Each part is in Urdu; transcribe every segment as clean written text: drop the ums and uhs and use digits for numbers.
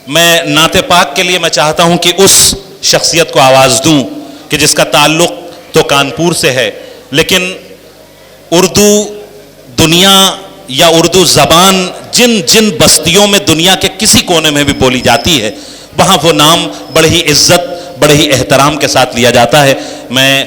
میں نعت پاک کے لیے میں چاہتا ہوں کہ اس شخصیت کو آواز دوں کہ جس کا تعلق تو کانپور سے ہے، لیکن اردو دنیا یا اردو زبان جن جن بستیوں میں دنیا کے کسی کونے میں بھی بولی جاتی ہے، وہاں وہ نام بڑے ہی عزت، بڑے ہی احترام کے ساتھ لیا جاتا ہے۔ میں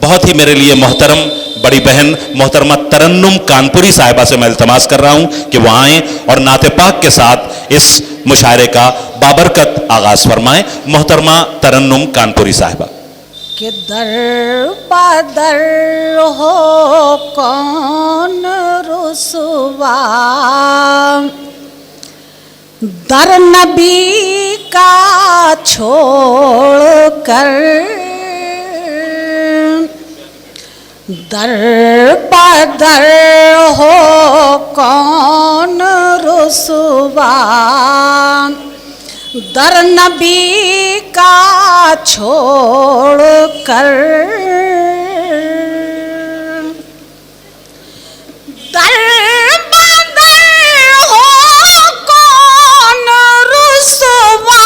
بہت ہی میرے لیے محترم بڑی بہن محترمہ ترنم کانپوری صاحبہ سے میں التماس کر رہا ہوں کہ وہ آئیں اور نعت پاک کے ساتھ اس مشاعرے کا بابرکت آغاز فرمائیں۔ محترمہ ترنم کانپوری صاحبہ۔ کہ در بدر ہو کون رسوا، در نبی کا چھوڑ کر، در بدر ہو کون رسوا، در نبی کا چھوڑ کر، در بدر ہو کون رسوا،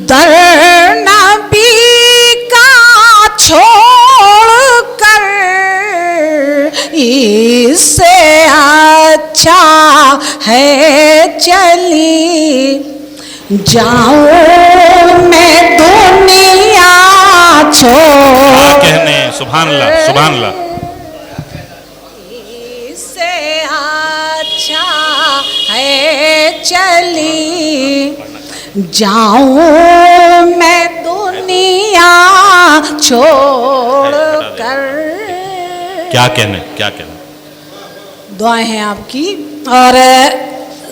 در نبی کا چھوڑ کر، اس سے اچھا ہے چلی جاؤں میں دنیا چھوڑ۔ کیا کہنے، سبحان اللہ سبحان اللہ۔ اس سے اچھا ہے چلی جاؤں میں دنیا چھوڑ کر۔ کیا کہنے، کیا کہنے۔ دعائیں ہیں آپ کی، اور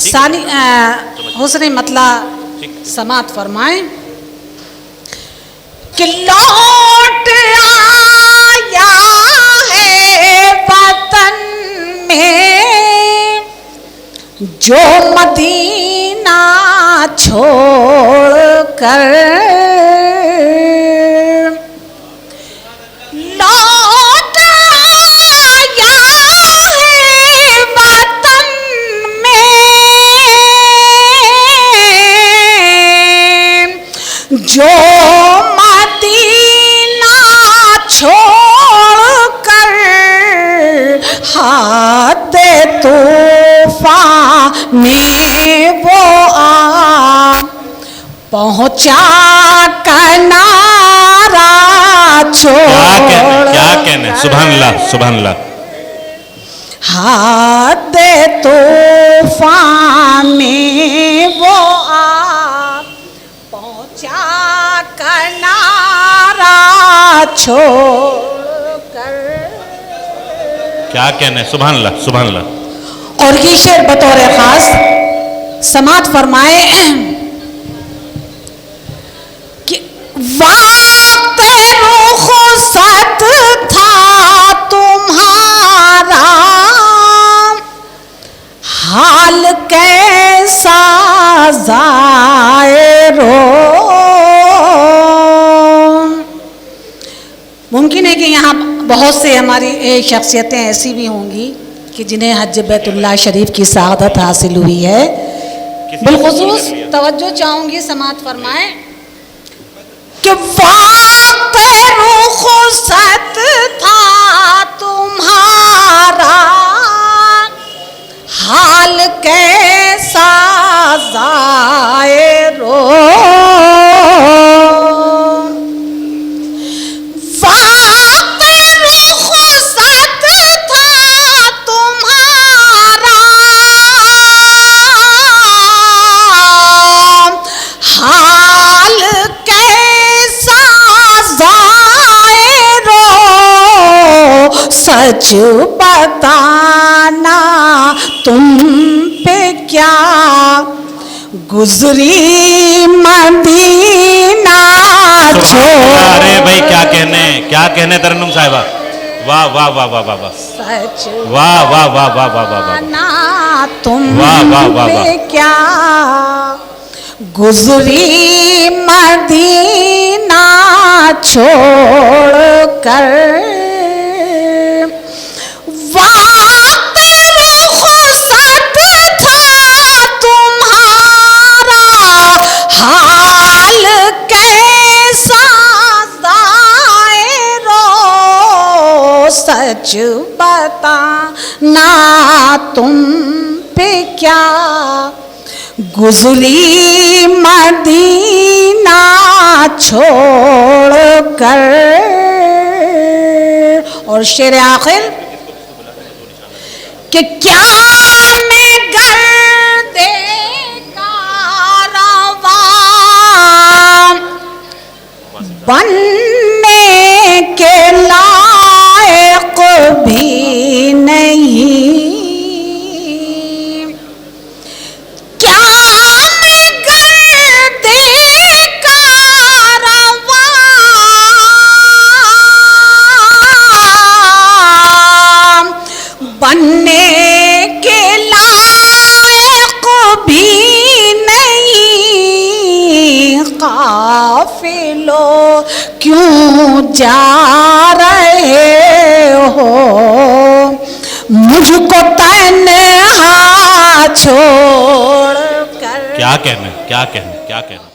ثانی حسن مطلع سماعت فرمائیں کہ لوٹ آیا ہے وطن میں جو مدینہ چھوڑ کر، لوٹ آیا ہے وطن میں جو مدینہ چھوڑ کر، ہاتھ طوفان میں وہ آ پہنچا کنارہ چھوڑ۔ کیا کہنے، سبحان اللہ سبحان اللہ۔ ہاتھ طوفان میں وہ آ پہنچا کنارہ چھوڑ کر۔ کیا کہنے، سبحان اللہ سبحان اللہ۔ اور یہ شعر بطور خاص سماعت فرمائے کہ وقت رخصت تھا تمہارا، حال کیسا ظاہر ہو۔ ممکن ہے کہ یہاں بہت سے ہماری شخصیتیں ایسی بھی ہوں گی کہ جنہیں حج بیت اللہ شریف کی سعادت حاصل ہوئی ہے۔ بالخصوص توجہ چاہوں گی، سماعت فرمائیں کہ وقت رخصت تھا تمہارا، حال کیسا ظاہر ہو۔ وقت رخصت تھا تمہارا، حال کیسا ظاہر ہو۔ سچ بتانا تم پہ کیا گزری مدینہ چھوڑ۔ ارے بھائی کیا کہنے ترنم صاحبہ، واہ واہ واہ واہ واہ واہ، سچ واہ واہ واہ واہ واہ واہ واہ، بتانا تم واہ واہ واہ واہ۔ پہ کیا گزری مدینہ چھوڑ کر۔ وقت رخصت سچ بتانا تم پہ کیا گزری مدینہ چھوڑ کر. اور شعر آخر کہ کیا میں گرد کارواں بننے کے لائق بھی نہیں. کیا میں گرد کارواں بننے کے لائق بھی نہیں. قافلوں کیوں جا رہے ہو مجھ کو تنہا چھوڑ کر. کیا کہنا ہے، کیا کہنا ہے، کیا کہنا ہے.